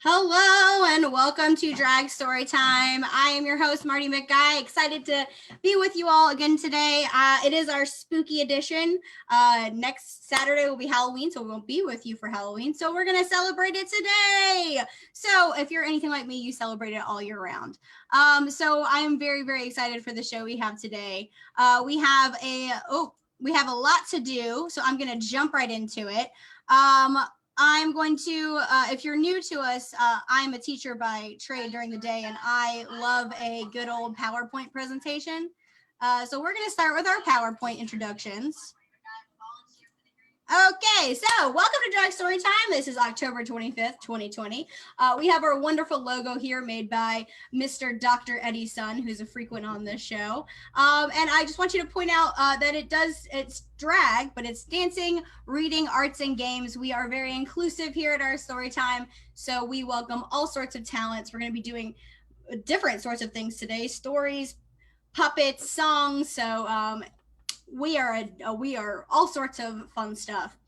Hello and welcome to Drag Story Time. I am your host, Marty McGuy. Excited to be with you all again today. It is our spooky edition. Next Saturday will be Halloween, so we won't be with you for Halloween. So we're going to celebrate it today. So if you're anything like me, you celebrate it all year round. So I am very, very excited for the show we have today. We have a lot to do, so I'm going to jump right into it. I'm going to, if you're new to us, I'm a teacher by trade during the day, and I love a good old PowerPoint presentation. So we're going to start with our PowerPoint introductions. Okay, so welcome to Drag Story Time. This is October 25th, 2020. We have our wonderful logo here made by Mr. Dr. Eddie's son, who's a frequent on this show. And I just want you to point out that it's drag, but it's dancing, reading, arts, and games. We are very inclusive here at our story time, so we welcome all sorts of talents. We're going to be doing different sorts of things today: stories, puppets, songs. So we are all sorts of fun stuff.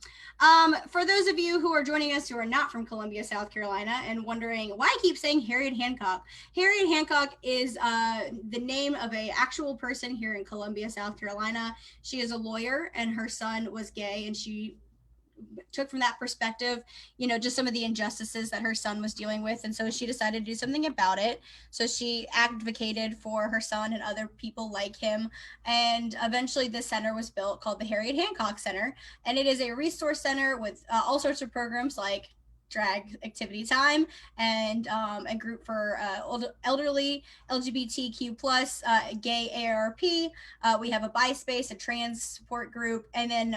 For those of you who are joining us who are not from Columbia, South Carolina, and wondering why I keep saying Harriet Hancock, Harriet Hancock is the name of an actual person here in Columbia, South Carolina. She is a lawyer, and her son was gay, and she took from that perspective, just some of the injustices that her son was dealing with. And so she decided to do something about it. So she advocated for her son and other people like him. And eventually this center was built called the Harriet Hancock Center. And it is a resource center with all sorts of programs like drag activity time and a group for elderly LGBTQ plus gay AARP. We have a bi-space, a trans support group, and then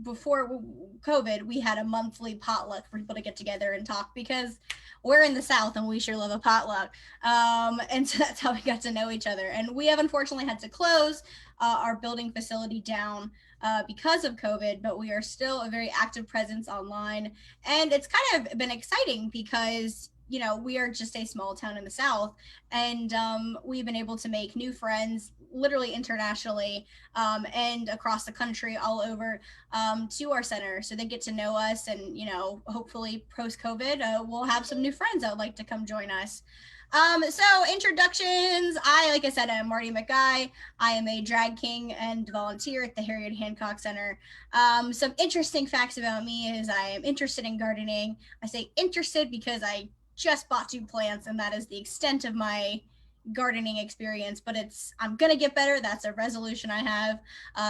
before COVID we had a monthly potluck for people to get together and talk, because we're in the South and we sure love a potluck. And so that's how we got to know each other. And we have unfortunately had to close our building facility down because of COVID, but we are still a very active presence online. And it's kind of been exciting because, we are just a small town in the South, and we've been able to make new friends literally internationally and across the country, all over, to our center. So they get to know us, and, hopefully post COVID, we'll have some new friends that would like to come join us. So introductions. Like I said, I'm Marty McGuy. I am a drag king and volunteer at the Harriet Hancock Center. Some interesting facts about me is I am interested in gardening. I say interested because I just bought 2 plants, and that is the extent of my gardening experience, but I'm gonna get better. That's a resolution I have.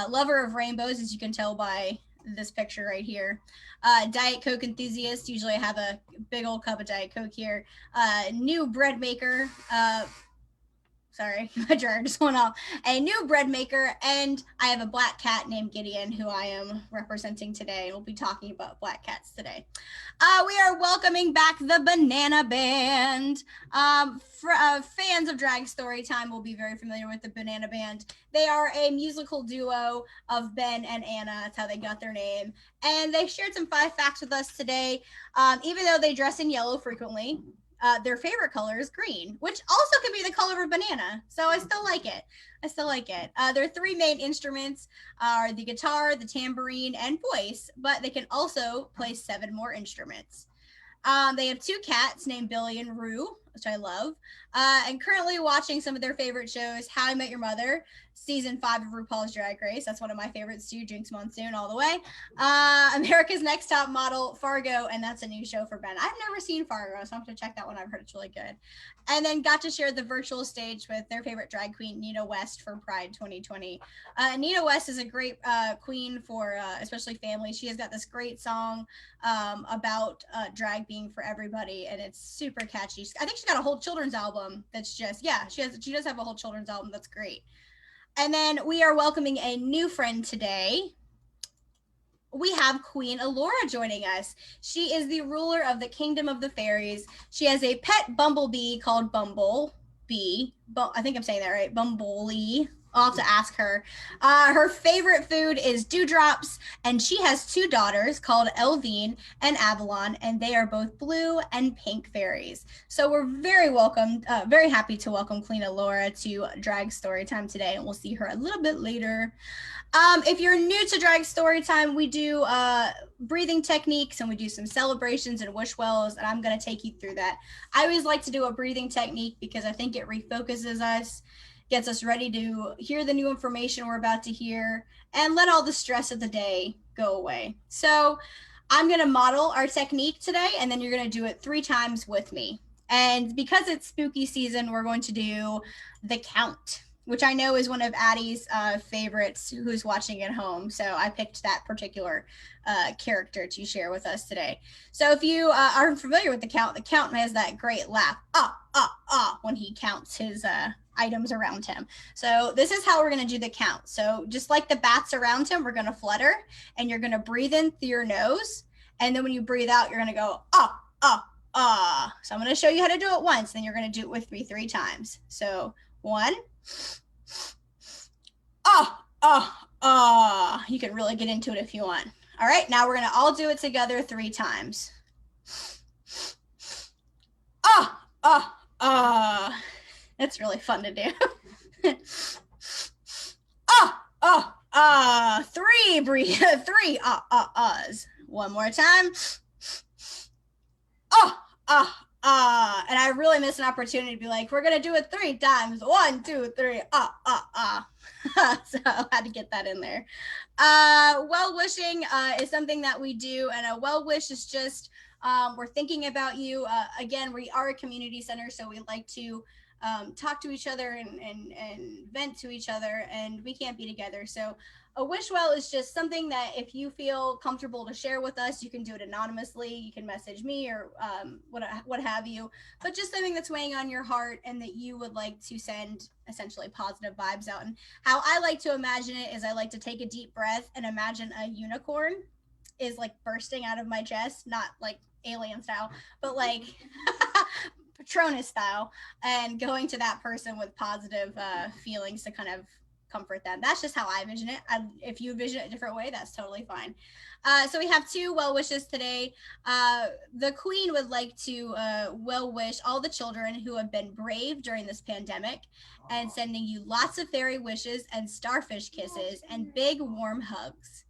Lover of rainbows, as you can tell by this picture right here. Diet Coke enthusiast. Usually I have a big old cup of Diet Coke here. New bread maker. Sorry, my dryer just went off. A new bread maker, and I have a black cat named Gideon who I am representing today. We'll be talking about black cats today. We are welcoming back the Banana Band. Fans of Drag Story Time will be very familiar with the Banana Band. They are a musical duo of Ben and Anna. That's how they got their name. And they shared some 5 facts with us today. Even though they dress in yellow frequently, their favorite color is green, which also could be the color of a banana. So I still like it. Their 3 main instruments are the guitar, the tambourine, and voice, but they can also play 7 more instruments. They have 2 cats named Billy and Rue, which I love, and currently watching some of their favorite shows: How I Met Your Mother, season 5 of RuPaul's Drag Race. That's one of my favorites too. Jinx Monsoon all the way. America's Next Top Model, Fargo, and that's a new show for Ben. I've never seen Fargo, so I'm going to check that one. I've heard it's really good. And then got to share the virtual stage with their favorite drag queen, Nina West, for Pride 2020. Nina West is a great queen for especially families. She has got this great song about drag being for everybody, and it's super catchy. I think she's got a whole children's album that's just, she does have a whole children's album that's great. And then we are welcoming a new friend today. We have Queen Alora joining us. She is the ruler of the Kingdom of the Fairies. She has a pet bumblebee called Bumblebee. I think I'm saying that right. Bumblebee. I'll have to ask her. Her favorite food is dewdrops, and she has two daughters called Elvine and Avalon, and they are both blue and pink fairies. So we're very happy to welcome Kalina Laura to Drag Storytime today, and we'll see her a little bit later. If you're new to Drag Storytime, we do breathing techniques and we do some celebrations and wish wells, and I'm going to take you through that. I always like to do a breathing technique because I think it refocuses us, gets us ready to hear the new information we're about to hear, and let all the stress of the day go away. So I'm going to model our technique today, and then you're going to do it 3 times with me. And because it's spooky season, we're going to do the count, which I know is one of Addie's favorites who's watching at home. So I picked that particular character to share with us today. So if you are familiar with the count has that great laugh, when he counts his items around him. So this is how we're going to do the count. So just like the bats around him, we're going to flutter, and you're going to breathe in through your nose. And then when you breathe out, you're going to go, So I'm going to show you how to do it once. Then you're going to do it with me 3 times. So 1, You can really get into it if you want. All right, now we're going to all do it together 3 times. It's really fun to do. 3, breathe, 3, uhs. One more time. And I really missed an opportunity to be like, we're gonna do it 3 times. 1, 2, 3, So I had to get that in there. Well wishing is something that we do, and a well wish is just we're thinking about you. Again, we are a community center, so we like to talk to each other and vent to each other, and we can't be together. So a wish well is just something that if you feel comfortable to share with us, you can do it anonymously. You can message me or what have you, but just something that's weighing on your heart and that you would like to send essentially positive vibes out. And how I like to imagine it is I like to take a deep breath and imagine a unicorn is like bursting out of my chest, not like alien style, but like Patronus style, and going to that person with positive feelings to kind of comfort them. That's just how I vision it. If you vision it a different way, that's totally fine. So we have 2 well wishes today. The Queen would like to well wish all the children who have been brave during this pandemic, and sending you lots of fairy wishes and starfish kisses and big warm hugs.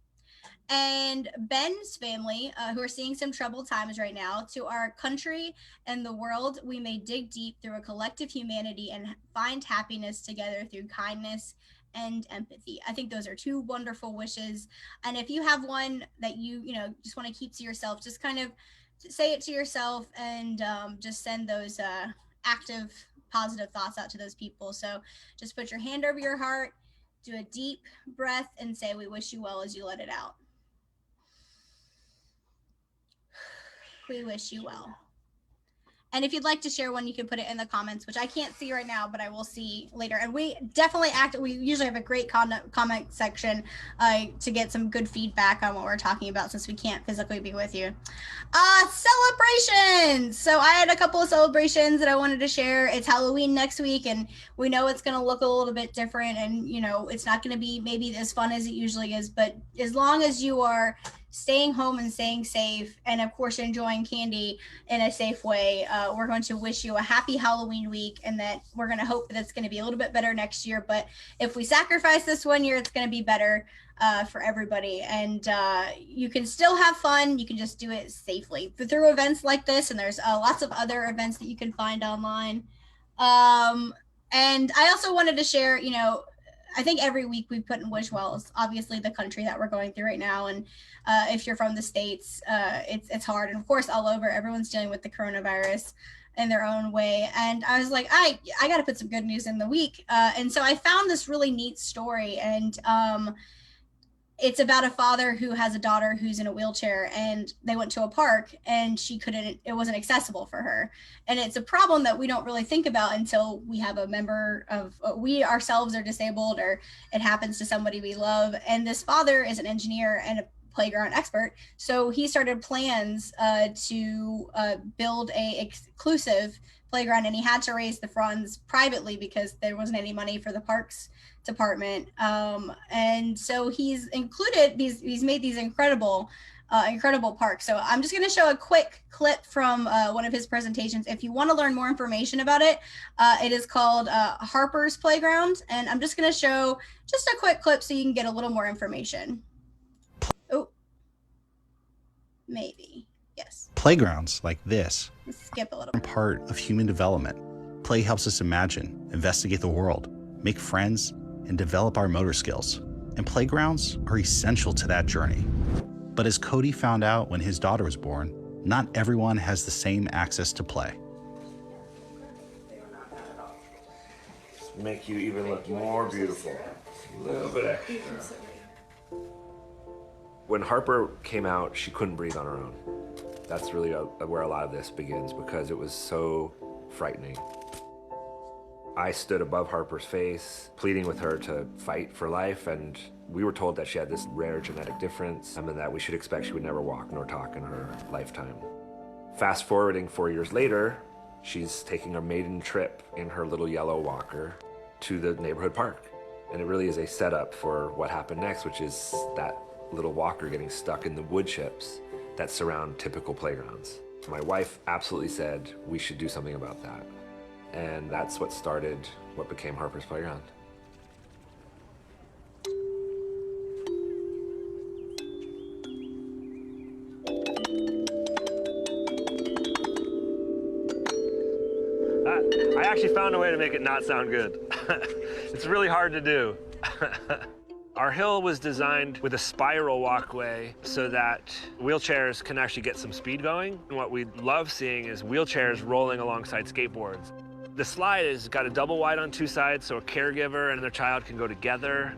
And Ben's family, who are seeing some troubled times right now, to our country and the world, we may dig deep through a collective humanity and find happiness together through kindness and empathy. I think those are 2 wonderful wishes. And if you have one that you just want to keep to yourself, just kind of say it to yourself and just send those active, positive thoughts out to those people. So just put your hand over your heart, do a deep breath, and say, "We wish you well," as you let it out. We wish you well. And if you'd like to share one, you can put it in the comments, which I can't see right now, but I will see later. And we definitely we usually have a great comment section to get some good feedback on what we're talking about, since we can't physically be with you. Celebrations. So I had a couple of celebrations that I wanted to share. It's Halloween next week, and we know it's going to look a little bit different, and it's not going to be maybe as fun as it usually is, but as long as you are staying home and staying safe, and of course enjoying candy in a safe way, we're going to wish you a happy Halloween week, and that we're going to hope that it's going to be a little bit better next year. But if we sacrifice this one year, it's going to be better for everybody. And you can still have fun. You can just do it safely through events like this, and there's lots of other events that you can find online. And I also wanted to share, I think every week we put in wish wells, obviously the country that we're going through right now. And if you're from the States, it's hard. And of course, all over, everyone's dealing with the coronavirus in their own way. And I was like, I got to put some good news in the week. And so I found this really neat story. And it's about a father who has a daughter who's in a wheelchair, and they went to a park and it wasn't accessible for her. And it's a problem that we don't really think about until we have a member of, we ourselves are disabled, or it happens to somebody we love. And this father is an engineer and playground expert. So he started plans to build a exclusive playground, and he had to raise the funds privately because there wasn't any money for the parks department. And so he's made these incredible parks. So I'm just going to show a quick clip from one of his presentations. If you want to learn more information about it, it is called Harper's Playground. And I'm just going to show just a quick clip so you can get a little more information. Oh, maybe. Yes. Playgrounds like this Let's skip a little. are part of human development. Play helps us imagine, investigate the world, make friends, and develop our motor skills. And playgrounds are essential to that journey. But as Cody found out when his daughter was born, not everyone has the same access to play. Just make you even look more beautiful. A little bit extra. When Harper came out, she couldn't breathe on her own. That's really where a lot of this begins, because it was so frightening. I stood above Harper's face, pleading with her to fight for life, and we were told that she had this rare genetic difference and that we should expect she would never walk nor talk in her lifetime. Fast forwarding 4 years later, she's taking a maiden trip in her little yellow walker to the neighborhood park. And it really is a setup for what happened next, which is that little walker getting stuck in the wood chips that surround typical playgrounds. My wife absolutely said we should do something about that. And that's what started what became Harper's Playground. I actually found a way to make it not sound good. It's really hard to do. Our hill was designed with a spiral walkway so that wheelchairs can actually get some speed going. And what we love seeing is wheelchairs rolling alongside skateboards. The slide has got a double wide on two sides, so a caregiver and their child can go together.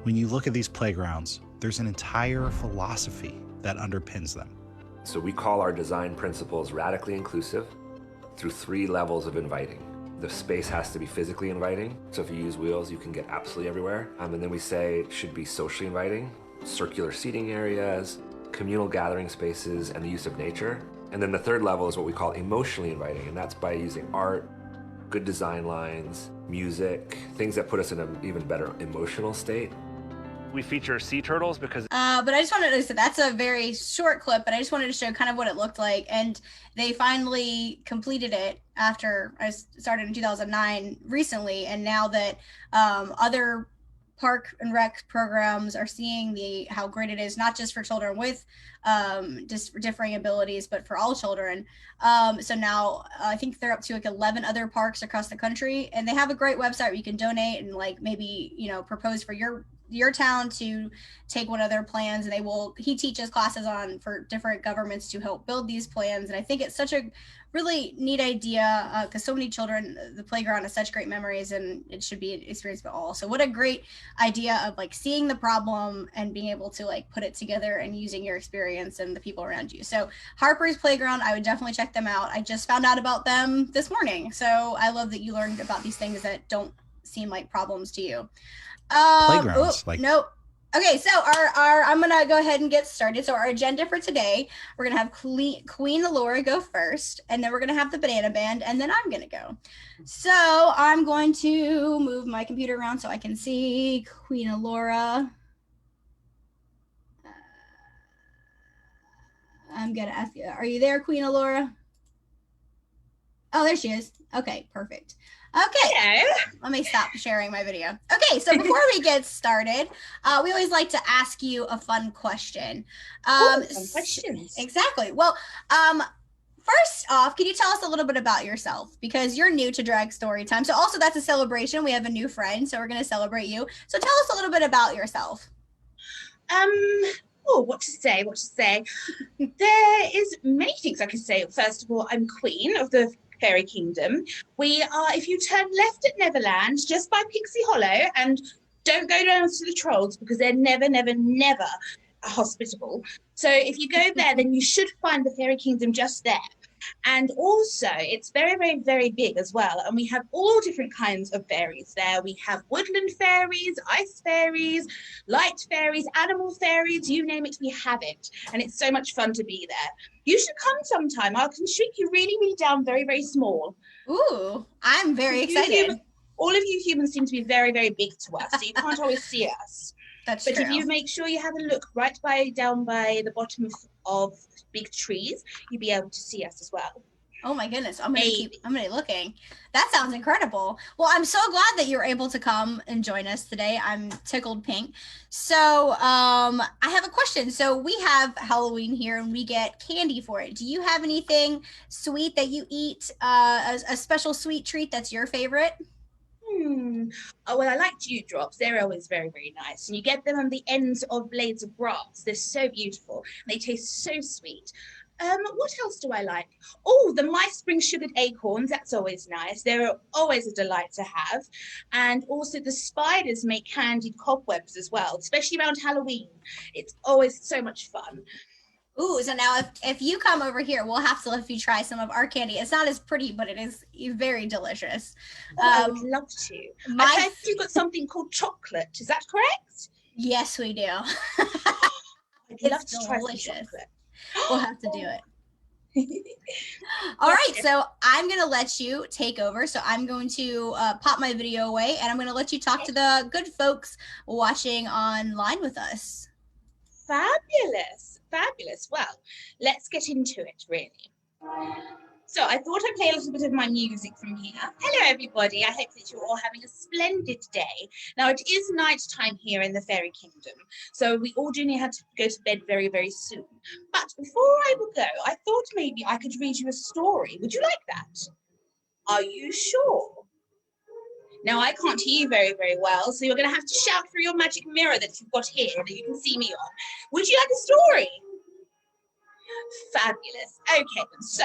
When you look at these playgrounds, there's an entire philosophy that underpins them. So we call our design principles radically inclusive through 3 levels of inviting. The space has to be physically inviting, so if you use wheels, you can get absolutely everywhere. And then we say it should be socially inviting, circular seating areas, communal gathering spaces, and the use of nature. And then the 3rd level is what we call emotionally inviting, and that's by using art, good design lines, music, things that put us in an even better emotional state. We feature sea turtles because... But I just wanted to say that's a very short clip, but I just wanted to show kind of what it looked like. And they finally completed it after I started in 2009 recently. And now that other park and rec programs are seeing how great it is, not just for children with just differing abilities, but for all children. So now I think they're up to like 11 other parks across the country, and they have a great website where you can donate and like maybe, you know, propose for your town to take one of their plans, and he teaches classes for different governments to help build these plans. And I think it's such a really neat idea because so many children, the playground has such great memories, and it should be experienced by all. So what a great idea of like seeing the problem and being able to like put it together and using your experience and the people around you. So Harper's Playground, I would definitely check them out. I just found out about them this morning. So I love that you learned about these things that don't seem like problems to you. Playgrounds like no. Okay, so our I'm gonna go ahead and get started. So our agenda for today, we're gonna have Queen Laura go first, and then we're gonna have the banana band, and then I'm gonna go. So I'm going to move my computer around so I can see Queen Laura. I'm gonna ask you, are you there, Queen Laura? Oh, there she is. Okay, perfect. Okay, Hello. Let me stop sharing my video. Okay, so before we get started, we always like to ask you a fun question. Fun questions. Exactly. Well, first off, can you tell us a little bit about yourself? Because you're new to Drag Story Time. So also that's a celebration. We have a new friend, so we're going to celebrate you. So tell us a little bit about yourself. What to say? There is many things I could say. First of all, I'm queen of the Fairy Kingdom. We are, if you turn left at Neverland, just by Pixie Hollow, and don't go down to the trolls because they're never hospitable. So if you go there, then you should find the Fairy Kingdom just there. And also, it's very, very, very big as well. And we have all different kinds of fairies there. We have woodland fairies, ice fairies, light fairies, animal fairies, you name it, we have it. And it's so much fun to be there. You should come sometime. I can shrink you really, really down very, very small. Ooh, I'm very excited. All of you humans seem to be very, very big to us, so you can't always see us. That's But true. if you make sure you have a look down by the bottom of big trees, you'll be able to see us as well. Oh my goodness, I'm gonna be looking. That sounds incredible. Well, I'm so glad that you were able to come and join us today. I'm tickled pink. So I have a question. So we have Halloween here and we get candy for it. Do you have anything sweet that you eat, a special sweet treat that's your favorite? Oh, well, I like dewdrops. They're always very, very nice. And you get them on the ends of blades of grass. They're so beautiful. They taste so sweet. What else do I like? Oh, the mice bring sugared acorns. That's always nice. They're always a delight to have. And also the spiders make candied cobwebs as well, especially around Halloween. It's always so much fun. Ooh, so now if you come over here, we'll have to let you try some of our candy. It's not as pretty, but it is very delicious. I would love to. I heard you've got something called chocolate. Is that correct? Yes, we do. I'd love to try some chocolate. We'll have to do it. All right, so I'm going to let you take over. So I'm going to pop my video away, and I'm going to let you talk to the good folks watching online with us. Fabulous. Fabulous. Well, let's get into it, really. So I thought I'd play a little bit of my music from here. Hello, everybody. I hope that you're all having a splendid day. Now, it is night time here in the Fairy Kingdom, so we all do have to go to bed very, very soon. But before I will go, I thought maybe I could read you a story. Would you like that? Are you sure? Now, I can't hear you very, very well, so you're going to have to shout through your magic mirror that you've got here that you can see me on. Would you like a story? Fabulous. Okay, so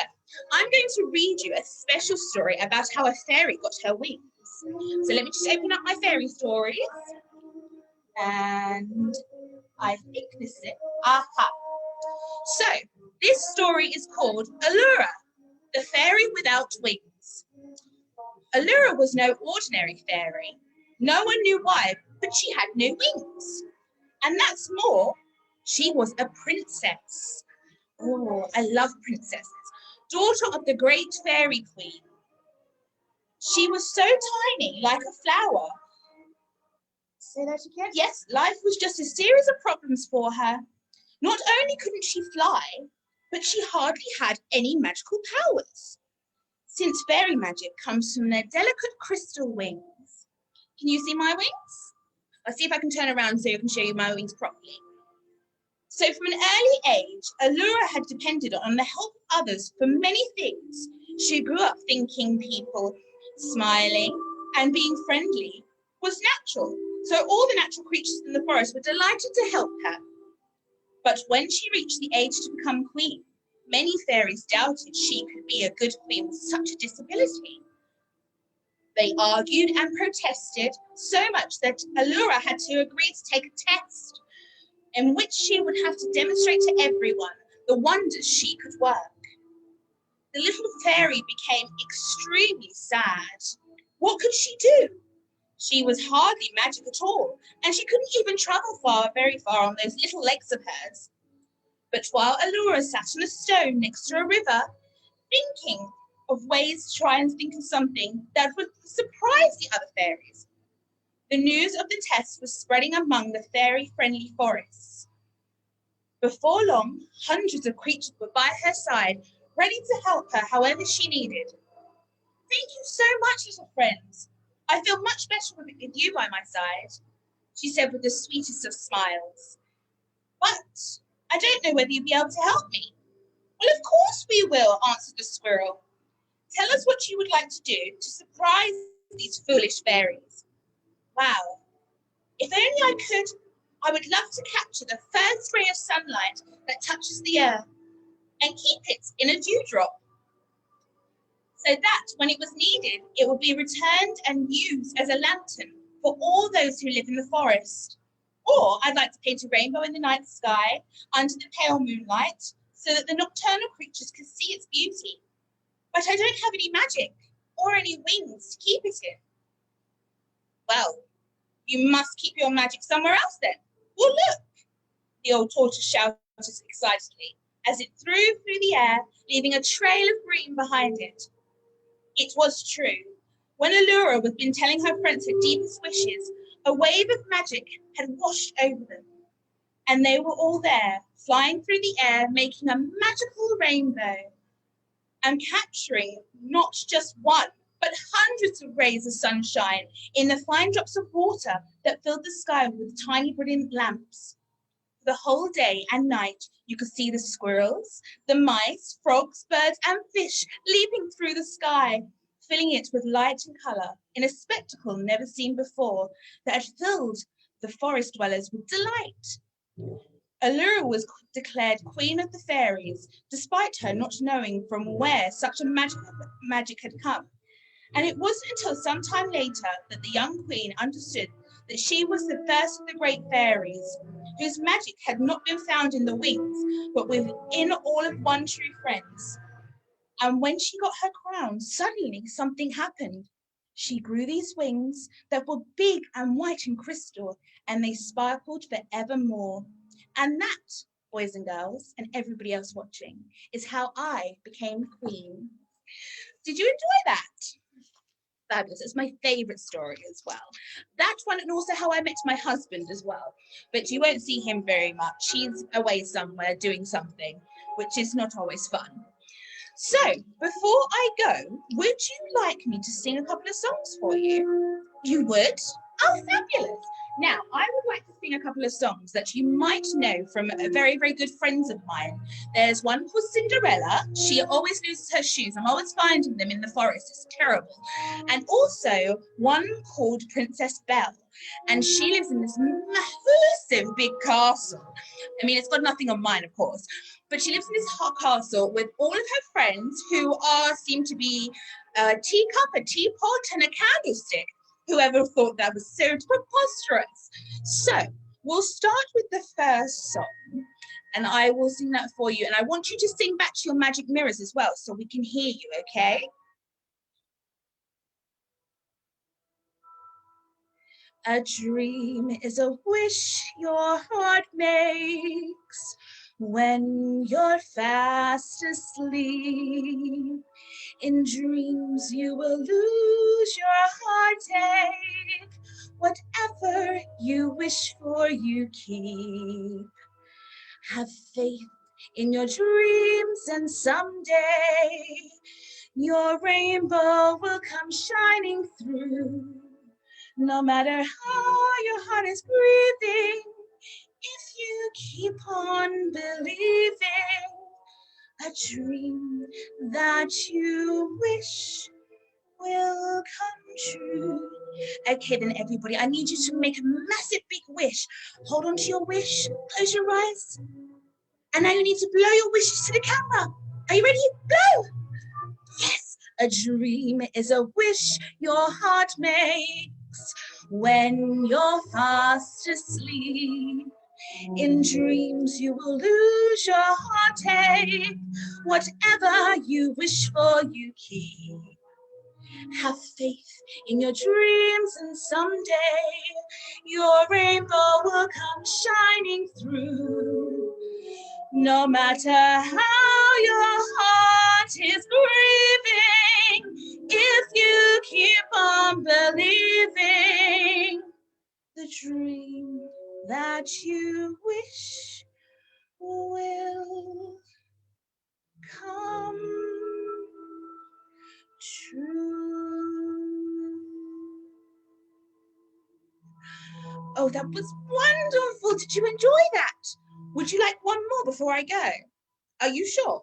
I'm going to read you a special story about how a fairy got her wings. So let me just open up my fairy stories. And I think this is it. Aha. So this story is called Allura, the fairy without wings. Allura was no ordinary fairy. No one knew why, but she had no wings. And that's more, she was a princess. Oh, I love princesses. Daughter of the great fairy queen. She was so tiny, like a flower. Say that again? Yes, life was just a series of problems for her. Not only couldn't she fly, but she hardly had any magical powers. Since fairy magic comes from their delicate crystal wings. Can you see my wings? I'll see if I can turn around so I can show you my wings properly. So from an early age, Allura had depended on the help of others for many things. She grew up thinking people smiling and being friendly was natural. So all the natural creatures in the forest were delighted to help her. But when she reached the age to become queen, many fairies doubted she could be a good queen with such a disability. They argued and protested so much that Allura had to agree to take a test in which she would have to demonstrate to everyone the wonders she could work. The little fairy became extremely sad. What could she do? She was hardly magic at all, and she couldn't even travel very far on those little legs of hers. But while Allura sat on a stone next to a river, thinking of ways to try and think of something that would surprise the other fairies, the news of the test was spreading among the fairy-friendly forests. Before long, hundreds of creatures were by her side, ready to help her however she needed. Thank you so much, little friends. I feel much better with you by my side, she said with the sweetest of smiles. But I don't know whether you'll be able to help me. Well, of course we will, answered the squirrel. Tell us what you would like to do to surprise these foolish fairies. Wow, if only I could, I would love to capture the first ray of sunlight that touches the earth and keep it in a dewdrop, so that when it was needed, it would be returned and used as a lantern for all those who live in the forest. Or I'd like to paint a rainbow in the night sky under the pale moonlight so that the nocturnal creatures could see its beauty but I don't have any magic or any wings to keep it in. Well, you must keep your magic somewhere else then. Well, look, the old tortoise shouted excitedly as it threw through the air, leaving a trail of green behind it. It was true. When Allura had been telling her friends her deepest wishes, a wave of magic had washed over them, and they were all there, flying through the air, making a magical rainbow, and capturing not just one, but hundreds of rays of sunshine in the fine drops of water that filled the sky with tiny brilliant lamps. The whole day and night, you could see the squirrels, the mice, frogs, birds, and fish leaping through the sky, filling it with light and colour in a spectacle never seen before that had filled the forest dwellers with delight. Allura was declared Queen of the Fairies, despite her not knowing from where such a magic had come. And it wasn't until some time later that the young queen understood that she was the first of the great fairies, whose magic had not been found in the wings, but within all of one true friends. And when she got her crown, suddenly something happened. She grew these wings that were big and white and crystal, and they sparkled for evermore. And that, boys and girls, and everybody else watching, is how I became queen. Did you enjoy that? Fabulous. It's my favourite story as well. That one, and also how I met my husband as well. But you won't see him very much. He's away somewhere doing something, which is not always fun. So, before I go, would you like me to sing a couple of songs for you? You would? Oh, fabulous. Now, I would like to sing a couple of songs that you might know from very, very good friends of mine. There's one called Cinderella. She always loses her shoes. I'm always finding them in the forest. It's terrible. And also one called Princess Belle. And she lives in this massive big castle. I mean, it's got nothing on mine, of course. But she lives in this castle with all of her friends who seem to be a teacup, a teapot, and a candlestick. Whoever thought that was so preposterous. So we'll start with the first song, and I will sing that for you. And I want you to sing back to your magic mirrors as well, so we can hear you, okay? A dream is a wish your heart makes when you're fast asleep. In dreams you will lose your heartache. Whatever you wish for, you keep. Have faith in your dreams, and someday your rainbow will come shining through. No matter how your heart is grieving, if you keep on believing, a dream that you wish will come true. Okay, then everybody, I need you to make a massive big wish. Hold on to your wish, close your eyes. And now you need to blow your wishes to the camera. Are you ready? Blow! Yes, a dream is a wish your heart makes when you're fast asleep. In dreams you will lose your heartache. Whatever you wish for, you keep. Have faith in your dreams, and someday your rainbow will come shining through. No matter how your heart is grieving, if you keep on believing, the dream that you wish will come true. Oh, that was wonderful. Did you enjoy that? Would you like one more before I go? Are you sure?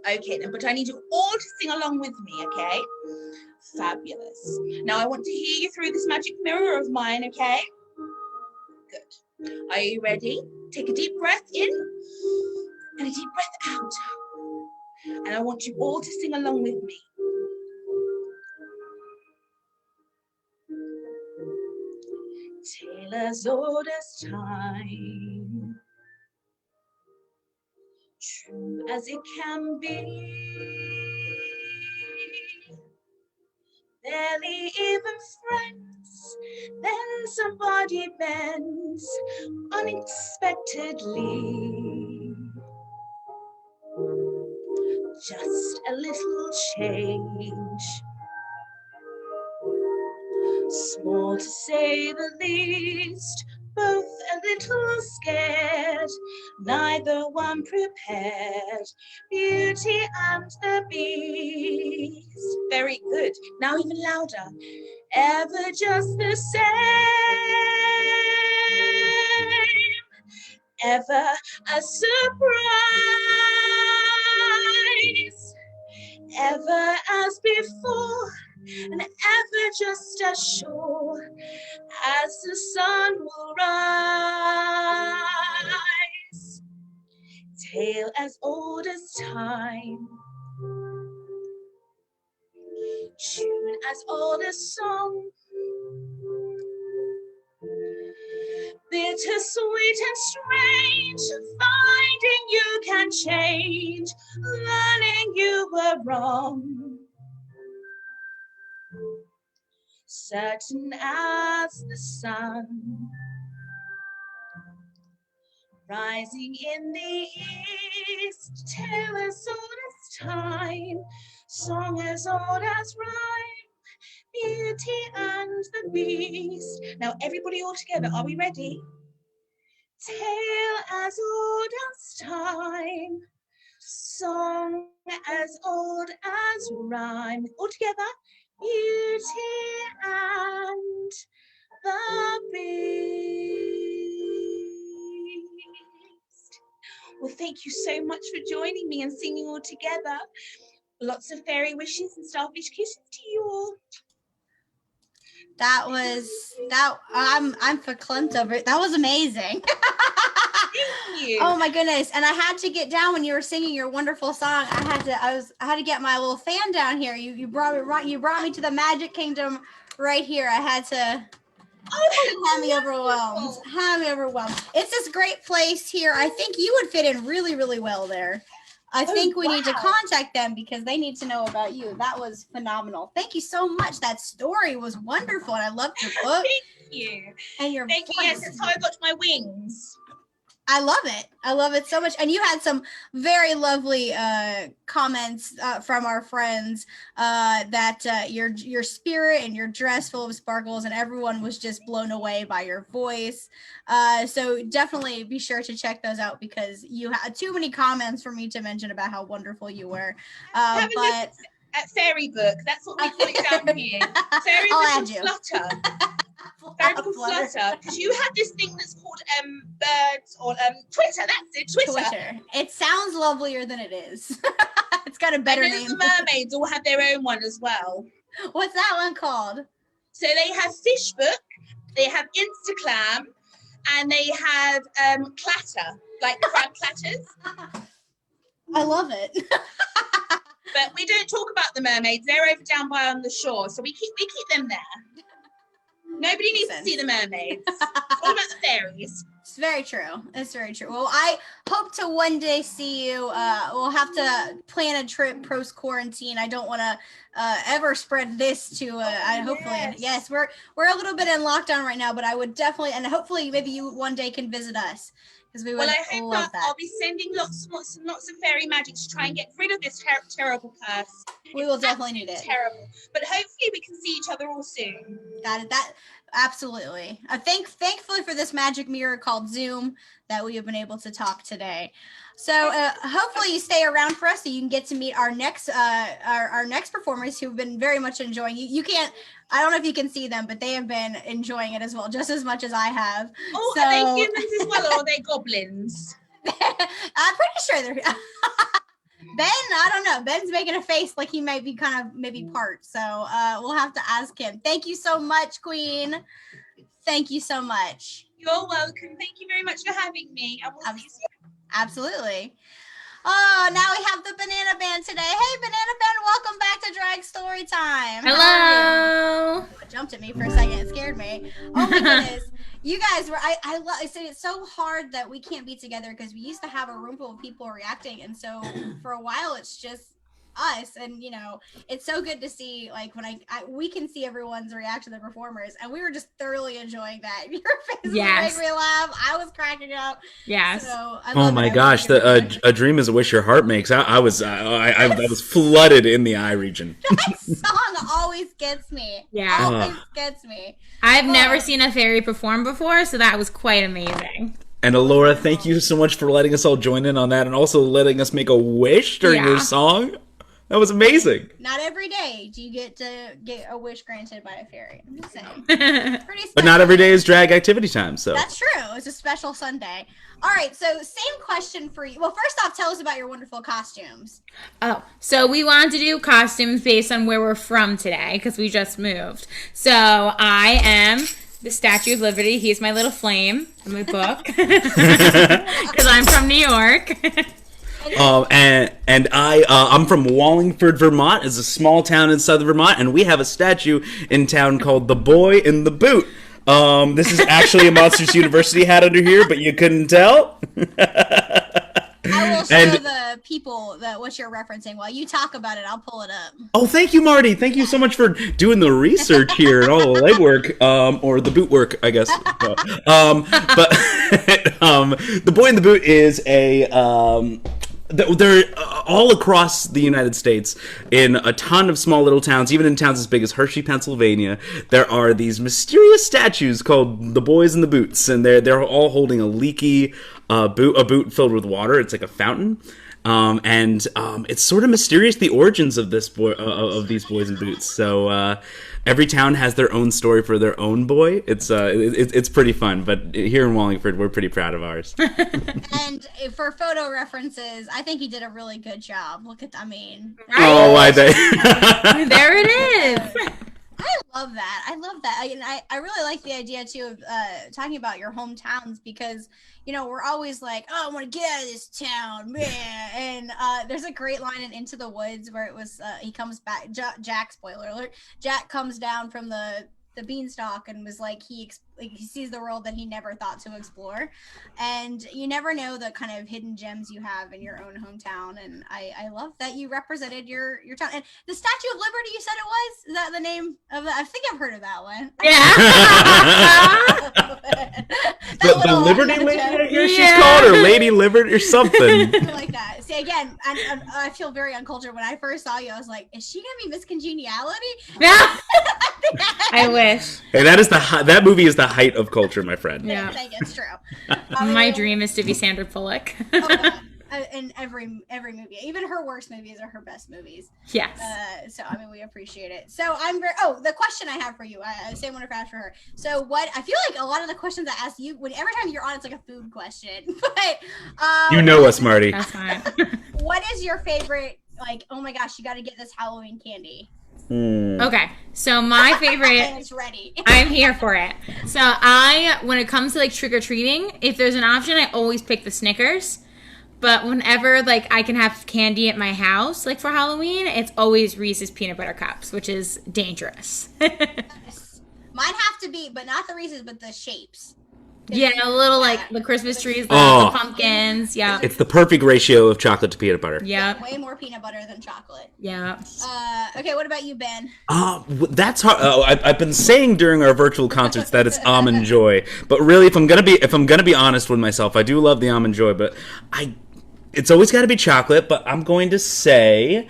Okay then, but I need you all to sing along with me, okay? Fabulous. Now I want to hear you through this magic mirror of mine, okay? Good. Are you ready? Take a deep breath in and a deep breath out. And I want you all to sing along with me. Taylor's oldest time, true as it can be. barely even friends. Then somebody bends unexpectedly. Just a little change, small to say the least, both a little scared, neither one prepared. Beauty and the Beast. Very good. Now even louder. Ever just the same. Ever a surprise. Ever as before, and ever just as sure as the sun will rise. Tale as old as time, tune as old as song, bittersweet and strange, finding you can change, learning you were wrong. Certain as the sun, rising in the east, tale as old as time, song as old as rhyme, Beauty and the Beast. Now everybody all together, are we ready? Tale as old as time, song as old as rhyme. All together, Beauty and the Beast. Well, thank you so much for joining me and singing all together. Lots of fairy wishes and starfish kisses to you all. That was I'm verklempt over it. That was amazing. Thank you. Oh my goodness. And I had to get down when you were singing your wonderful song. I had to get my little fan down here. You brought me to the Magic Kingdom right here. I had to have me overwhelmed. It's this great place here. I think you would fit in really, really well there. I think we need to contact them because they need to know about you. That was phenomenal. Thank you so much. That story was wonderful, and I loved your book. Thank you. And your Thank you. Yes, that's how I got my wings. I love it. I love it so much. And you had some very lovely comments from our friends that your spirit and your dress full of sparkles, and everyone was just blown away by your voice. So definitely be sure to check those out because you had too many comments for me to mention about how wonderful you were. But at Fairy Book, that's what we call it down here. Fairy Book and Flutter. Fairy Book and Flutter, because you had this thing that's called birds or Twitter. That's it, Twitter. It sounds lovelier than it is. It's got a better name. The mermaids all have their own one as well. What's that one called? So they have Fish Book, they have Instaclam, and they have Clatter, like crab clatters. I love it. But we don't talk about the mermaids. They're over down by on the shore, so we keep them there. Nobody needs to see the mermaids. It's all about the fairies. It's very true. It's very true. Well, I hope to one day see you. We'll have to plan a trip post quarantine. I don't want to ever spread this to. Hopefully, yes, we're a little bit in lockdown right now, but I would definitely, and hopefully, maybe you one day can visit us because we would. Well, I hope love that. I'll be sending lots of fairy magic to try and get rid of this terrible curse. We will definitely need it. Terrible, but hopefully we can see each other all soon. Got it. That absolutely. Thankfully for this magic mirror called Zoom that we have been able to talk today. So hopefully you stay around for us so you can get to meet our next performers who've been very much enjoying. You can't. I don't know if you can see them, but they have been enjoying it as well, just as much as I have. Oh, so, are they humans as well, or are they goblins? I'm pretty sure they're. Ben, I don't know. Ben's making a face like he might be kind of maybe part. So we'll have to ask him. Thank you so much, Queen. Thank you so much. You're welcome. Thank you very much for having me. I will see you soon. Absolutely. Oh, now we have the Banana Band today. Hey, Banana Band, welcome back to Drag Story Time. Hello. It jumped at me for a second. It scared me. Oh my goodness. You guys were, I said it's so hard that we can't be together because we used to have a room full of people reacting. And so for a while, it's just us. And it's so good to see, like, when we can see everyone's reaction to the performers, and we were just thoroughly enjoying that. Your faces make me laugh. I was cracking up. Yes. So oh my gosh, a dream is a wish your heart makes. I was flooded in the eye region. That song always gets me. Yeah. Always gets me. I've never seen a fairy perform before, so that was quite amazing. And Alora, thank you so much for letting us all join in on that, and also letting us make a wish during your song. That was amazing. Not every day do you get to get a wish granted by a fairy. I'm just saying. Pretty special. But not every day is drag activity time, so. That's true. It's a special Sunday. All right, so same question for you. Well, first off, tell us about your wonderful costumes. Oh, so we wanted to do costumes based on where we're from today, because we just moved. So I am the Statue of Liberty. He's my little flame in my book, because I'm from New York. And I'm from Wallingford, Vermont. It's a small town in southern Vermont, and we have a statue in town called the Boy in the Boot. This is actually a Monsters University hat under here, but you couldn't tell. I will show the people what you're referencing. While you talk about it, I'll pull it up. Oh, thank you, Marty. Thank you so much for doing the research here and all the legwork, or the boot work, I guess. But the Boy in the Boot is they're all across the United States in a ton of small little towns, even in towns as big as Hershey, Pennsylvania. There are these mysterious statues called the Boys in the Boots, and they're all holding a leaky a boot filled with water. It's like a fountain. And it's sort of mysterious, the origins of these boys in boots. So every town has their own story for their own boy. It's pretty fun. But here in Wallingford, we're pretty proud of ours. And for photo references, I think he did a really good job. Look at, Oh, I think. There it is. I love that. I really like the idea too of talking about your hometowns, because we're always like, oh, I want to get out of this town, man. And there's a great line in Into the Woods where it was he comes back, Jack, spoiler alert, Jack comes down from the beanstalk and was like, he sees the world that he never thought to explore. And you never know the kind of hidden gems you have in your own hometown. And I love that you represented your town. And the Statue of Liberty, you said it was? Is that the name of that? I think I've heard of that one. Yeah. the Liberty Lady, I guess she's called, or Lady Liberty or something. Like that. See, again, I feel very uncultured. When I first saw you, I was like, is she going to be Miss Congeniality? Yeah. I wish. Hey, that movie is the height of culture, my friend. Yeah, I think it's true. My dream is to be Sandra Bullock. Oh, God. In every movie, even her worst movies are her best movies. Yes. So we appreciate it. So the question I have for you, I say I want to ask for her. So I feel like a lot of the questions I ask you, every time you're on, it's like a food question. But you know us, Marty. That's fine. What is your favorite? Like, oh my gosh, you got to get this Halloween candy. Okay, so my favorite. It's ready. I'm here for it. So when it comes to like trick or treating, if there's an option, I always pick the Snickers. But whenever like I can have candy at my house, like for Halloween, it's always Reese's peanut butter cups, which is dangerous. Mine have to be, but not the Reese's, but the shapes. Yeah, a little like the Christmas trees, the pumpkins. Yeah, it's the perfect ratio of chocolate to peanut butter. Yeah, way more peanut butter than chocolate. Yeah. Okay, what about you, Ben? That's hard. I've been saying during our virtual concerts that it's Almond Joy, but really, if I'm gonna be honest with myself, I do love the Almond Joy, but it's always got to be chocolate. But I'm going to say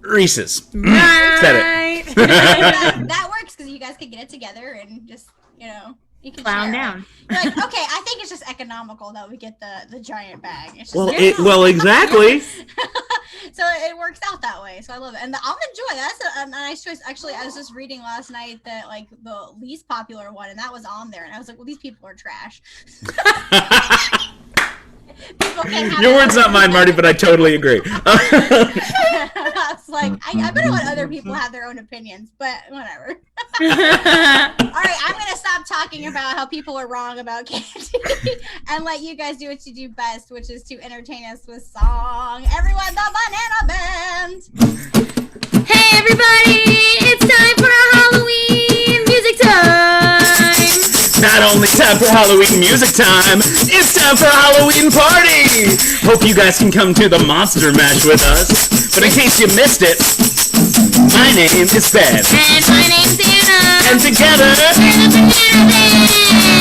Reese's. Right. Said it. that works, because you guys could get it together and just you can clown share down. You're like, okay, I think it's just economical that we get the giant bag. It's just exactly. So it works out that way. So I love it. And the Almond Joy, that's a nice choice. Actually, I was just reading last night that like the least popular one, and that was on there, and I was like, well, these people are trash. Your words, not mine, Marty, but I totally agree. I was like, I better let other people have their own opinions, but whatever. All right, I'm going to stop talking about how people are wrong about candy and let you guys do what you do best, which is to entertain us with song. Everyone, the Banana Band! Hey, everybody! It's time for our Halloween music time! Not only only time for Halloween music time. It's time for a Halloween party. Hope you guys can come to the Monster Mash with us. But in case you missed it, my name is Ben. And my name's Anna. And together, We're the Banana Band.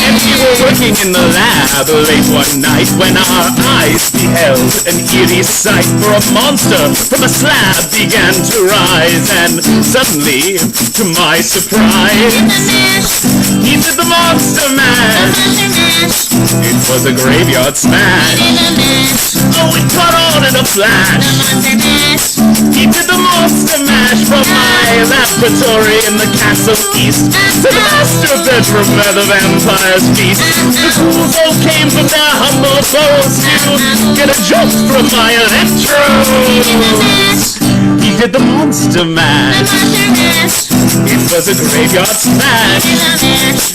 and we were working in the lab late one night when our eyes beheld an eerie sight. For a monster from a slab began to rise, and suddenly, to my surprise, The mash. he did the Monster The Mash. Monster Mash. It was a graveyard smash. Did the mash. Oh, it caught on in a The flash. Monster Mash. He did the Monster Mash from my laboratory in the castle east to the master bedroom where the vampires feast. The ghouls all came from their humble souls to get a jolt from my electro. Did the mash. He did the Monster The Mash. Monster Mash. It was a graveyard smash. Did the mash.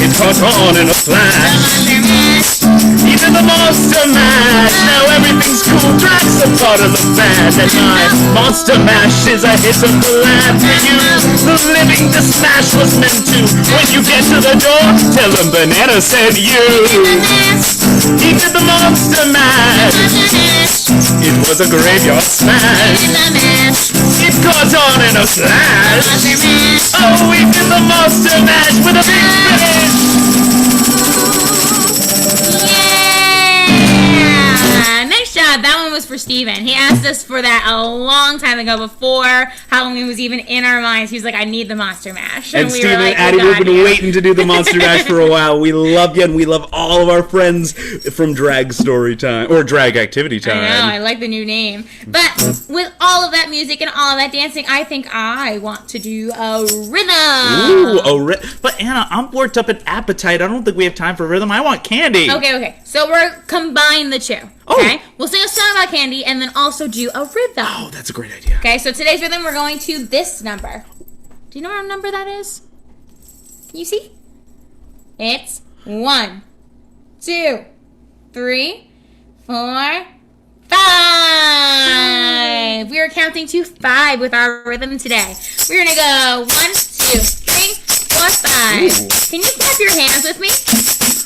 It caught on in a The flash. Monster Mash. He did the Monster Mash. Now everything's cool. Drax a part of the band, and my Monster Mash is a hit of the land for you. The living this smash was meant to. When you get to the door, tell them Banana said The you. mash. He did the Monster Mash. Monster Mash. It was a graveyard smash. Did the mash. It caught on in a flash. Monster Mash. Oh, we did the Monster Mash with a big finish. Yeah! Nice job. That one was for Steven. He asked us for that a long time ago before Halloween was even in our minds. He was like, I need the Monster Mash. And we Stephen were like, and Addie, we we've got been you. waiting to do the Monster Mash for a while. We love you, and we love all of our friends from Drag Story Time, or Drag Activity Time. I know, I like the new name. But with all of that music and all of that dancing, I think I want to do a rhythm. Ooh, but Anna, I'm worked up an appetite. I don't think we have time for rhythm. I want candy. Okay. So we're combine the two. Oh. Okay? We'll sing a song about candy and then also do a rhythm. Oh, that's a great idea. Okay, so today's rhythm, we're going to this number. Do you know what number that is? Can you see? It's 1, 2, 3, 4, 5. We are counting to 5 with our rhythm today. We're gonna go 1, 2, 3, 4, 5. Ooh. Can you clap your hands with me?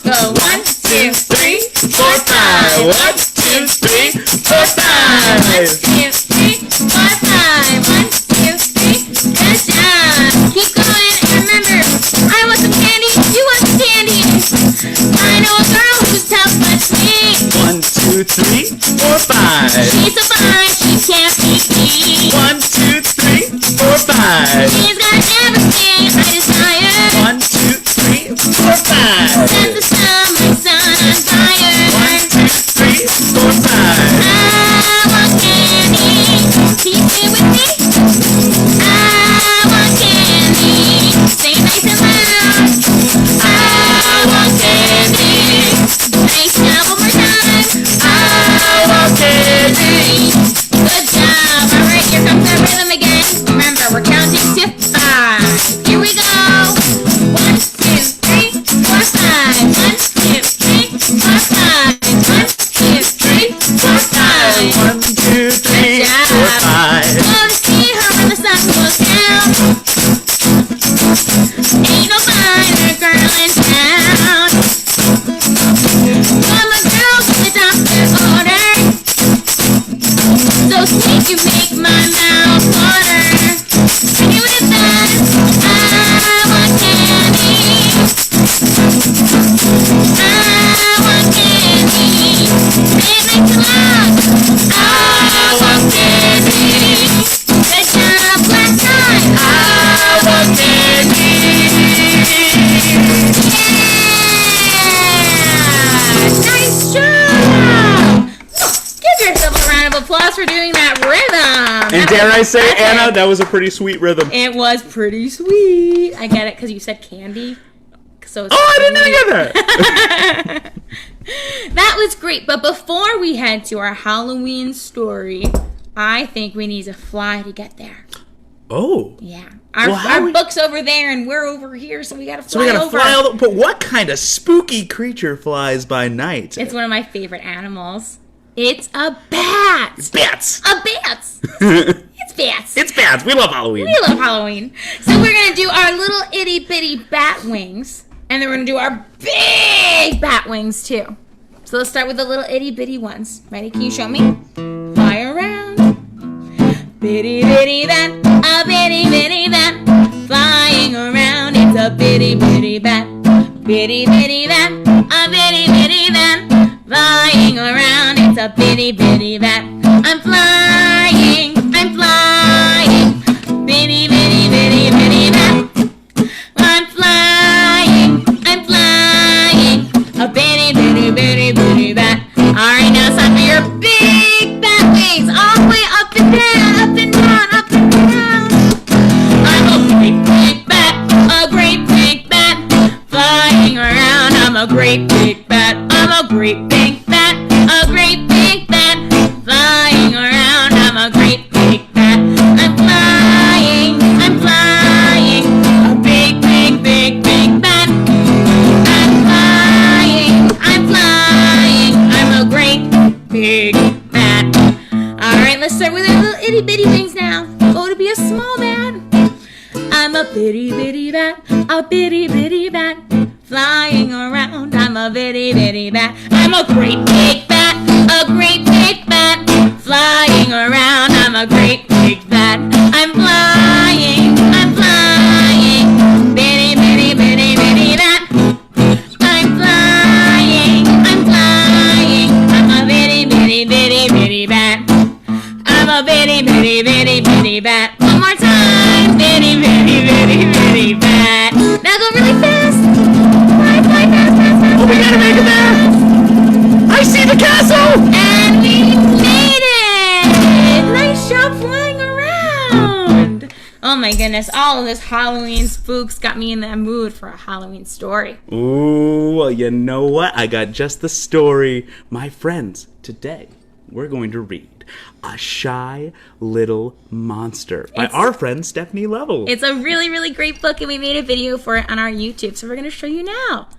Go 1, 2, 3, 4, 5. 1, 2, 3, 4, 5. 1, 2, 3, 4, 5. 1, 2, 3. Good job. Keep going. And remember, I want some candy. You want some candy. I know a girl who's tough but sweet. 1, 2, 3, 4, 5. She's so fine, she can't beat me. 1, 2, 3, 4, 5. She's got everything I desire. 1, 2, 3, 4, 5. Set the sun, my sun on fire. 1, 2, 3, 4, 5. I want candy. Can you sing with me? I want candy. Sing nice and loud. I want candy. Nice now one more time. I want candy. Good job. All right, here comes that rhythm again. Remember, we're counting to 5. Here we go. 1, 2, 3, 4, 5. 1, 2, 3, 4, 5. 1, 2, 3, 4, 5. 1, 2, 3, 4, 5. Go to see her when the sun goes down. Ain't no finer girl in town. Come on, girl, get the doctor's order. So sweet you make my mouth water. Can you with that? I want candy. I want candy. Say it nice and loud. I want candy. Good job, last time. I want candy. Yeah! Nice job! Give yourself a round of applause for doing that rhythm. And That dare was I say, perfect. Anna, that was a pretty sweet rhythm. It was pretty sweet. I get it because you said candy. So it's Oh, I didn't get that. That was great. But before we head to our Halloween story, I think we need to fly to get there. Oh. Yeah. Our, Well, how our we- book's over there and we're over here, so we gotta fly So we gotta over. fly all the, but what kind of spooky creature flies by night? It's one of my favorite animals. It's a bat. Bats. A bat. It's bats. It's bats. We love Halloween. We love Halloween. So we're going to do our little itty bitty bat wings. And And then we're gonna do our big bat wings too. So let's start with the little itty bitty ones. Ready? Can you show me? Fly around. Bitty bitty bat, a bitty bitty bat. Flying around, it's a bitty bitty bat. Bitty bitty bat, a bitty bitty bat. Flying around, it's a bitty bitty bat. I'm flying, bitty bitty bitty bitty bat. I'm flying, a bitty bitty bitty bitty bat. Alright, now it's time for your big bat wings, all the way up and down, up and down, up and down. I'm a great big bat, a great big bat. Flying around, I'm a great big bat. I'm a great big bat, a great big bat. Flying around, I'm a great big bat. I'm flying, a big, big, big, big bat. I'm flying, I'm a great big bat. Alright, let's start with our little itty bitty wings now. Oh, to be a small bat. I'm a bitty bitty bat, a bitty bitty bat. Flying around, I'm a bitty bitty bat. I'm a great big bat, a great big bat. Flying around, I'm a great big bat. I'm flying, bitty bitty bitty bitty bat. I'm flying, I'm a bitty bitty bitty bitty bat. I'm a bitty bitty bitty bitty bat. One more time, bitty bitty bitty bitty bat. Now go really fast. Fly, fly, fast, fast, fast. Oh, we gotta make it there! I see the castle! And we made it! Nice job flying around! Oh my goodness, all of this Halloween spooks got me in that mood for a Halloween story. Ooh, well, you know what? I got just the story. My friends, today we're going to read A Shy Little Monster by our friend Stephanie Lovell. It's a really, really great book, and we made a video for it on our YouTube, so we're going to show you now.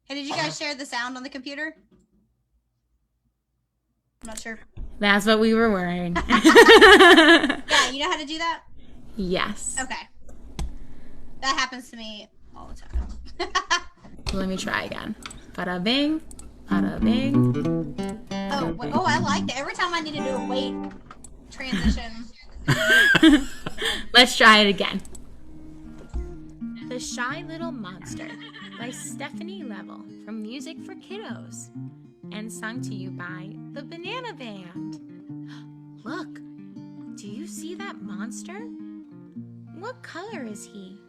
Hey, did you guys share the sound on the computer? I'm not sure. That's what we were wearing. Yeah, you know how to do that? Yes. Okay. That happens to me all the time. Let me try again. Bada bing, bada bing. Oh, I like that. Every time I need to do a weight transition. Let's try it again. The Shy Little Monster by Stephanie Lovell from Music for Kiddos and sung to you by the Banana Band. Look, do you see that monster? What color is he?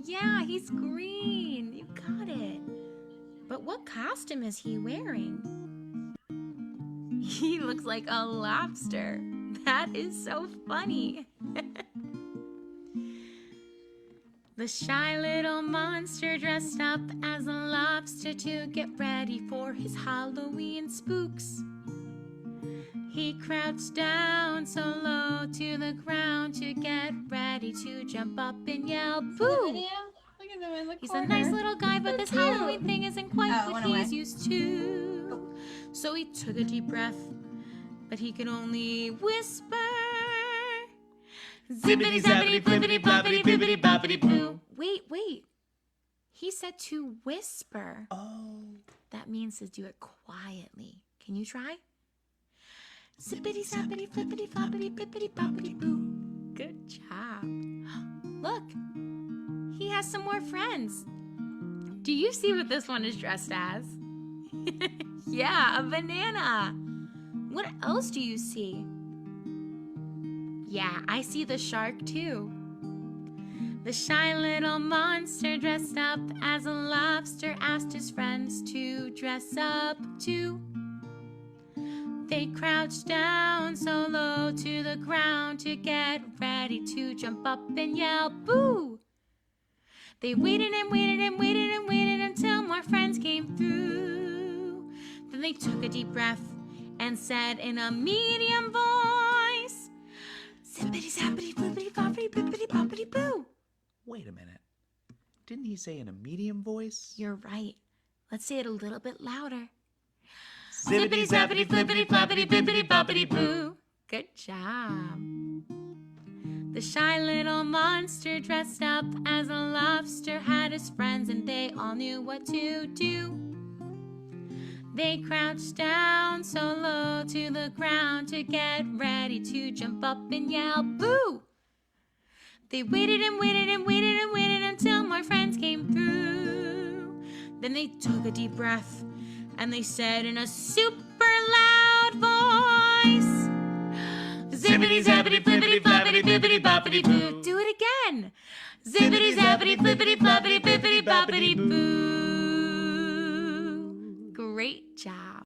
Yeah, he's green. You got it. But what costume is he wearing? He looks like a lobster. That is so funny. The shy little monster dressed up as a lobster to get ready for his Halloween spooks. He crouched down so low to the ground to get ready to jump up and yell, boo! Look at them in the He's corner. a nice little guy, but this Halloween thing isn't quite what went away. he's used to. So he took a deep breath, but he could only whisper, zippity zappity flippity floppity bibbity boppity boo. Wait. He said to whisper. Oh. That means to do it quietly. Can you try? Zippity zappity flippity floppity bibbity boppity boo. Good job. Look, he has some more friends. Do you see what this one is dressed as? Yeah, a banana. What else do you see? Yeah, I see the shark too. The shy little monster dressed up as a lobster asked his friends to dress up too. They crouched down so low to the ground to get ready to jump up and yell, boo! They waited and waited and waited and waited until more friends came through. Then they took a deep breath and said in a medium voice, zippity zappity flippity floppity blippity boppity boo. Wait a minute. Didn't he say in a medium voice? You're right. Let's say it a little bit louder. Zippity zappity flippity floppity bippity boppity boo. Good job. The shy little monster dressed up as a lobster had his friends and they all knew what to do. They crouched down so low to the ground to get ready to jump up and yell boo. They waited and waited and waited and waited until more friends came through. Then they took a deep breath and they said in a super loud voice, zippity zappity flippity floppity bippity boppity boo. Do it again. Zippity zappity flippity floppity bippity boppity boo. Great job.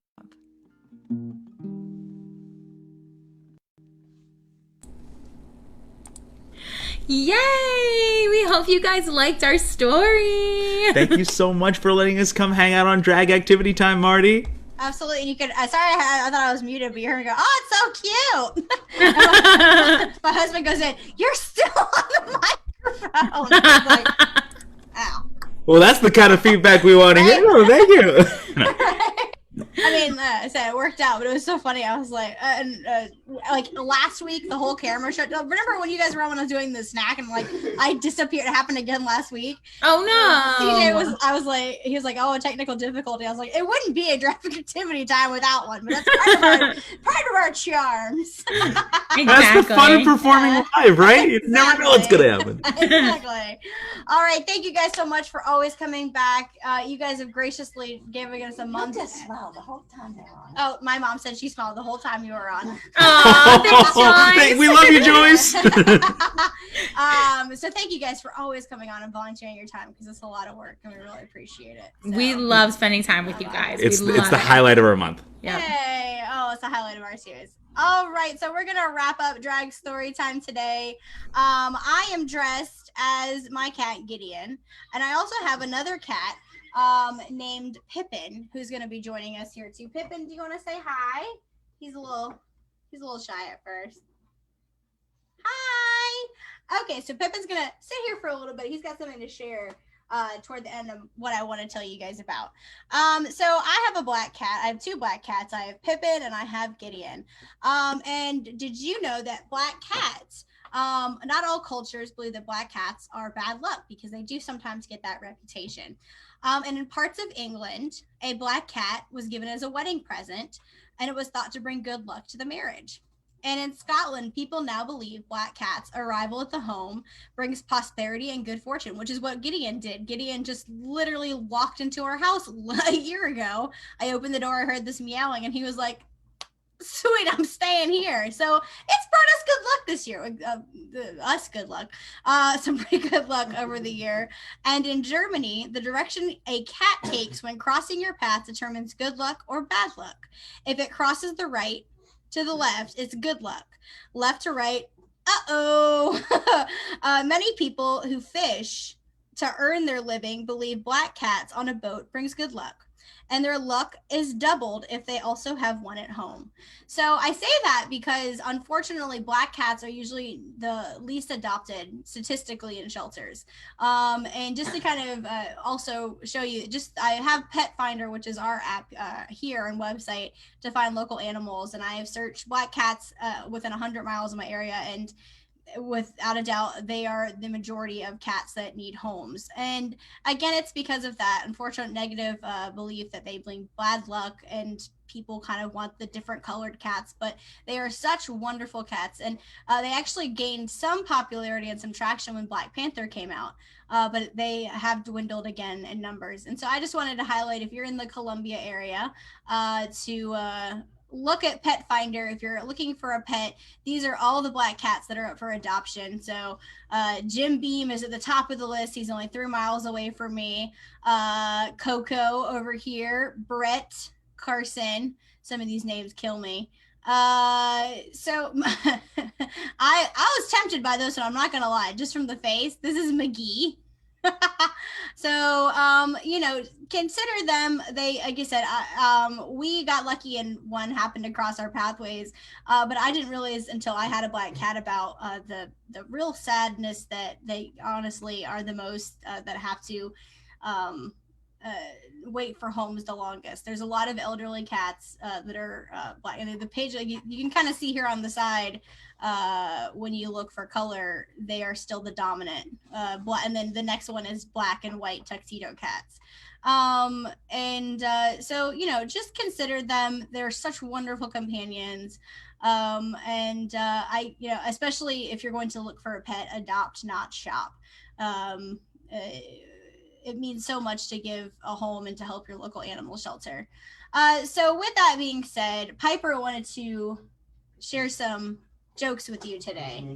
Yay! We hope you guys liked our story. Thank you so much for letting us come hang out on Drag Activity Time, Marty. Absolutely. And you could, sorry, I thought I was muted, but you're going to go, oh, it's so cute. my husband goes in, you're still on the microphone. I'm like, ow. Well, that's the kind of feedback we want to hear. Oh, thank you. I mean, I said it worked out, but it was so funny. I was like, like last week, the whole camera shut down. Remember when you guys were on when I was doing the snack and like I disappeared? It happened again last week. Oh no! He was like, oh, a technical difficulty. I was like, it wouldn't be a Graphic Activity Time without one, but that's part of our charms. Exactly. That's the fun of performing live, right? You never know what's gonna happen. Exactly. All right, thank you guys so much for always coming back. You guys have graciously given us a month. The whole time they were on. Oh, my mom said she smiled the whole time you were on. Oh, thanks, Joyce. We love you, Joyce. So thank you guys for always coming on and volunteering your time because it's a lot of work and we really appreciate it. So. We love spending time with you guys. It's the highlight of our month. Yep. Yay! Oh, it's the highlight of our series. All right, so we're gonna wrap up drag story time today. I am dressed as my cat Gideon, and I also have another cat named Pippin, who's going to be joining us here too. Pippin, do you want to say hi? He's a little shy at first. Hi. Okay, so Pippin's going to sit here for a little bit. He's got something to share toward the end of what I want to tell you guys about. So I have a black cat. I have two black cats. I have Pippin and I have Gideon. And did you know that black cats, not all cultures believe that black cats are bad luck because they do sometimes get that reputation. And in parts of England, a black cat was given as a wedding present, and it was thought to bring good luck to the marriage. And in Scotland, people now believe black cats' arrival at the home brings prosperity and good fortune, which is what Gideon did. Gideon just literally walked into our house a year ago. I opened the door, I heard this meowing, and he was like, sweet, I'm staying here. So it's brought us good luck this year. Us good luck. Some pretty good luck over the year. And in Germany, the direction a cat takes when crossing your path determines good luck or bad luck. If it crosses the right to the left, it's good luck. Left to right, many people who fish to earn their living believe black cats on a boat brings good luck. And their luck is doubled if they also have one at home. So I say that because unfortunately, black cats are usually the least adopted statistically in shelters. And just to kind of also show you, I have Pet Finder, which is our app here and website to find local animals. And I have searched black cats within 100 miles of my area, and without a doubt, they are the majority of cats that need homes. And again, it's because of that unfortunate negative belief that they bring bad luck and people kind of want the different colored cats, but they are such wonderful cats. And they actually gained some popularity and some traction when Black Panther came out, but they have dwindled again in numbers. And so I just wanted to highlight, if you're in the Columbia area, to look at Pet Finder. If you're looking for a pet, these are all the black cats that are up for adoption. So Jim Beam is at the top of the list. He's only 3 miles away from me. Coco over here, Brett, Carson. Some of these names kill me. So I was tempted by this one, I'm not gonna lie, just from the face. This is McGee. So, consider them. They, like I said, we got lucky and one happened to cross our pathways. But I didn't realize until I had a black cat about the real sadness that they honestly are the most that have to um, uh, wait for homes the longest. There's a lot of elderly cats that are black, and the page you can kind of see here on the side when you look for color, they are still the dominant black, and then the next one is black and white tuxedo cats. So just consider them. They're such wonderful companions. Especially if you're going to look for a pet, adopt, not shop. um, uh, it means so much to give a home and to help your local animal shelter. So with that being said, Piper wanted to share some jokes with you today.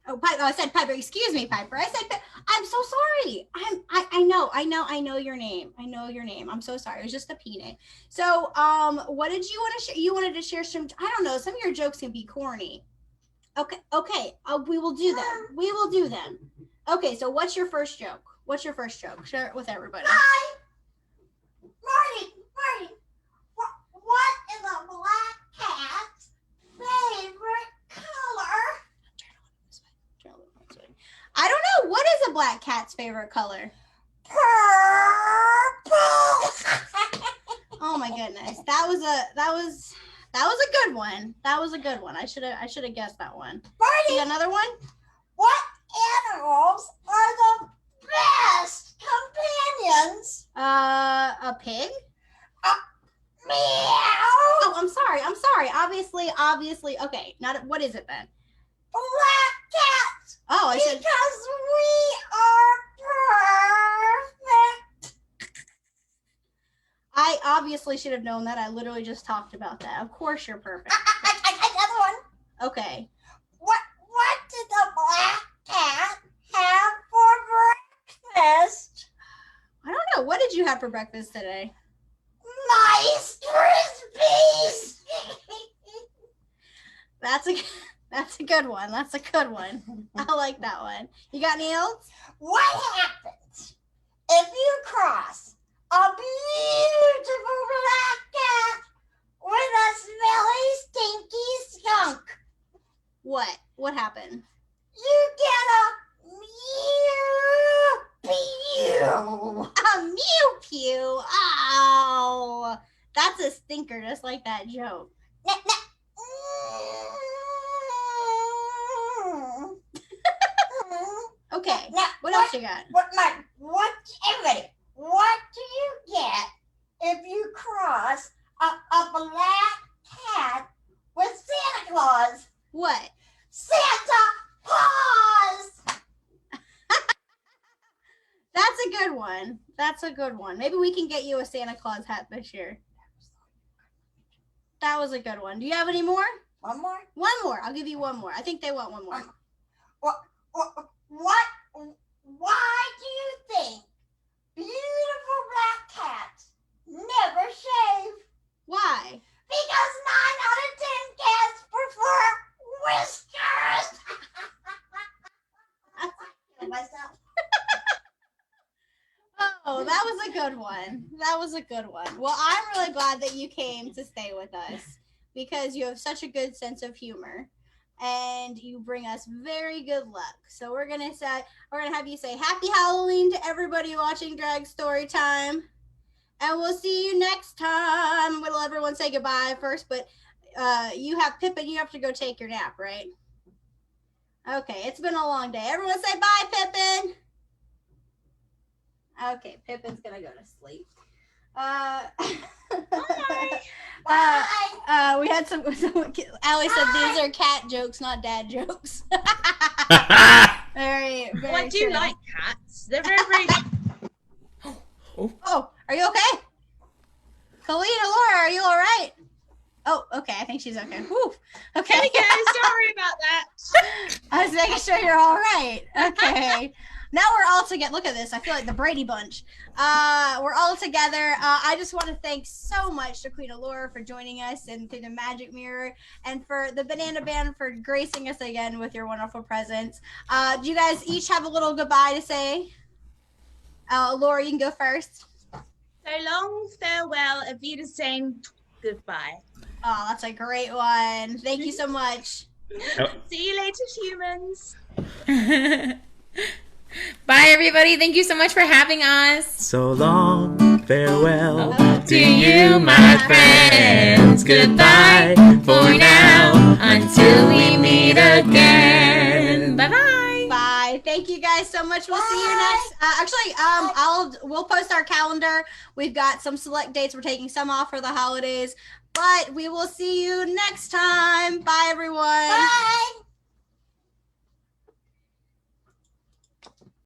Oh, I said Piper. Excuse me, Piper. I said I'm so sorry. I know your name. I know your name. I'm so sorry. It was just a peanut. So, what did you want to share? You wanted to share some. I don't know. Some of your jokes can be corny. Okay. We will do them. We will do them. Okay. So, what's your first joke? What's your first joke? Share it with everybody. Hi, Marty. What is a black cat's favorite color? I don't know. What is a black cat's favorite color? Purple. Oh my goodness. That was a good one. That was a good one. I should have guessed that one. Marty, You got another one? what animals are the best companions? A pig? Meow. Oh, I'm sorry. Obviously. Okay. Not what is it then? Black cats. Oh, I said Because we are perfect. I obviously should have known that. I literally just talked about that. Of course you're perfect. Another one. Okay. What did the black cat have for breakfast? I don't know. What did you have for breakfast today? Nice Krispies. That's a good one. That's a good one. I like that one. You got any else? What happens if you cross a beautiful black cat with a smelly, stinky skunk? What? What happened? You get a mew. A mew pew. Oh, that's a stinker, just like that joke. Okay. Now, What else you got? Everybody, what do you get if you cross a black cat with Santa Claus? What? Santa paws. That's a good one. That's a good one. Maybe we can get you a Santa Claus hat this year. That was a good one. Do you have any more? One more. One more. I'll give you one more. I think they want one more. Why do you think beautiful black cats never shave? Why? Because 9 out of 10 cats prefer whiskers. Myself. Oh, that was a good one. That was a good one. Well, I'm really glad that you came to stay with us because you have such a good sense of humor and you bring us very good luck. So we're gonna have you say Happy Halloween to everybody watching Drag Story Time. And we'll see you next time. We'll let everyone say goodbye first, but you have Pippin, you have to go take your nap, right? Okay, it's been a long day. Everyone say bye, Pippin. Okay, Pippin's gonna go to sleep. We had some Allie said these are cat jokes, not dad jokes. very, very I do true. like cats. They're very. Oh, are you okay? Colleen, Laura, are you all right? Oh, okay. I think she's okay. Whew. Okay. There we go. Sorry about that. I was making sure you're all right. Okay. Now we're all together. Look at this. I feel like the Brady Bunch. We're all together. I just want to thank so much to Queen Allura for joining us and through the Magic Mirror, and for the Banana Band for gracing us again with your wonderful presence. Do you guys each have a little goodbye to say? Laura, you can go first. So long, farewell, Auf Wiedersehen, goodbye. Oh, that's a great one. Thank you so much. See you later, humans. Bye, everybody. Thank you so much for having us. So long, farewell To you, my friends. Goodbye for now until we meet again. Bye-bye. Bye. Thank you guys so much. We'll see you next. We'll post our calendar. We've got some select dates. We're taking some off for the holidays, but we will see you next time. Bye, everyone. Bye.